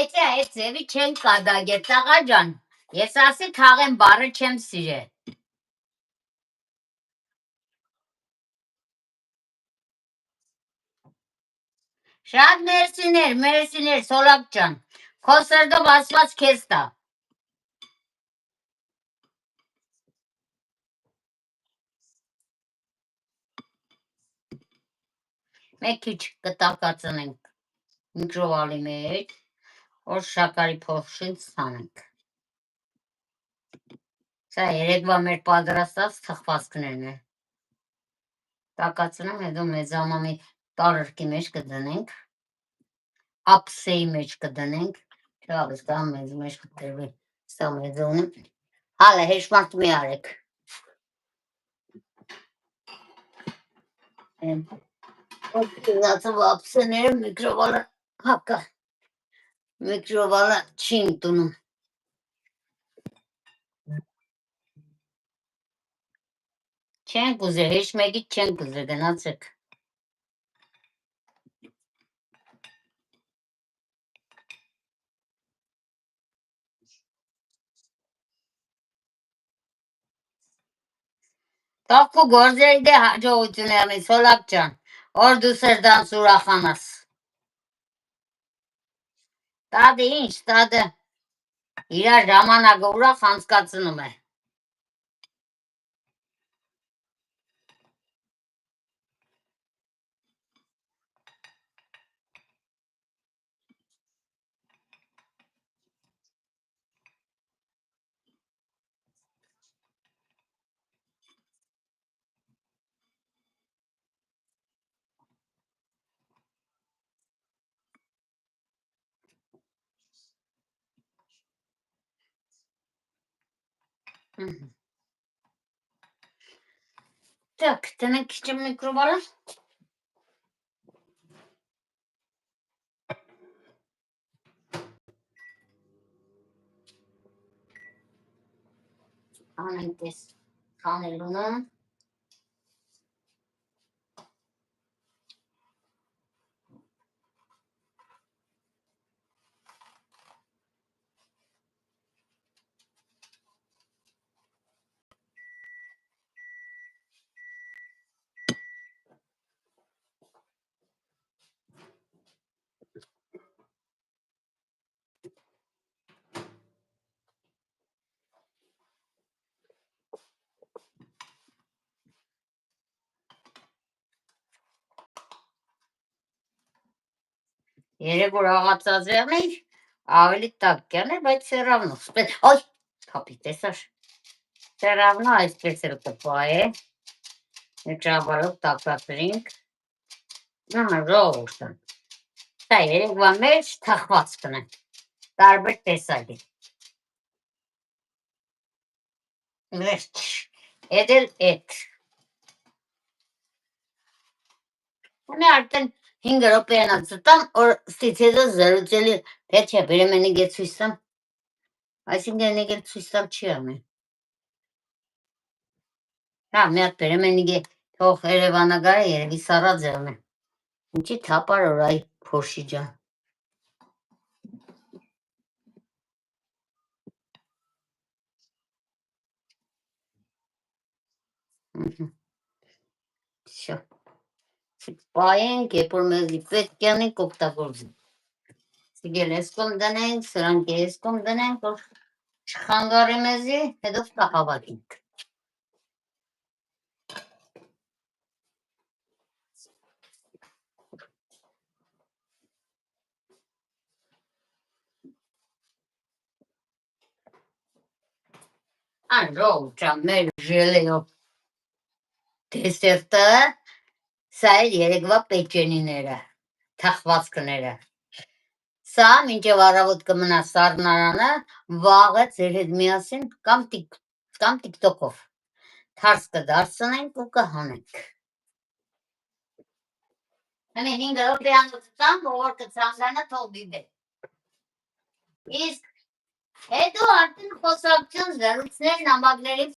Եթե այդ ձևի չեն կադագեր, տաղա ջան, ես ասի թաղեմ բառը չեմ սիրե։ Շատ մերսիներ, Սոլակ ջան, քո սրտով ասված քեզ տա։ Մեկ քիչ կտակածնենք միկրովալի մեջ, որ շաքարի փոշին ցանենք։ Սա երեկվա մեր պատրաստած թխվածքներն են։ Տակածնեմ, հետո մեծամամի տարրկի մեջ կդնենք, ափսեի մեջ կդնենք, չավես դա մեծ մեջ կտրվի, սա մեծոնը, հալը հեշմարտ մի արեք։ Կնացով ափսեները միկրովալը հակա, միկրովալը չի ընտունում։ Չենք ուզեր, հեչ մեկից չենք ուզեր, գնացեք։ Տախկու գործերի դե հաջողություններ, Սոլակ ջան, որ դու սրտանց ուրախանաս։ Տադը ինչ, տադը իրար ժամանակը ուրախ անցկացնում է։ Так, տնենք քիչ միկրովալը։ Անենք ես խանելունը։ Երեք որ աղացածեղն էի, ավելի տակ կյաներ, բայց սեravno, ոյ, թապի տեսար, սեravno այսպես էլ կպա է, ճաբարով տակածրինք, ժողորդը, սա երեկվա մեջ թախվածքն է, տարբեր տեսակի, վերջ, էդ էլ էդ, Ունի արդեն 5 րոպեանա ծտամ, որ ստից հետո զրուցելի պետք է բերեմենի գետ ցույց տամ, այսինքն եկել ցույց տալ չի ամեն։ Հա, մի հատ բերեմենի գետ թող Երևանագարը երևի սառաձեղն է։ Ինչի թապար որ այ փոշի ջան։ Շո։ Պայենք, երբ որ մեզի պետք յանենք օգտագործենք։ Սիգել ես կոմ դնենք, սրանք ես կոմ դնենք, որ չխանգարի մեզի, հետո կհավաքենք։ Ժողով ջան, մեր ժելեով դեսերտը, սա էլ երեկվա պեչենիները, թախվածքները։ Սա մինչև առավոտ կմնա սառնարանը, վաղը ձեր հետ միասին կամ տիկտոկով թարս կդարձնենք ու կհանենք։ Հնի 5 րոպեանոց տամ, որ կցանկանա թող դիդե։ Իսկ հետո արդեն խոսակցություն զրուցներ նամակների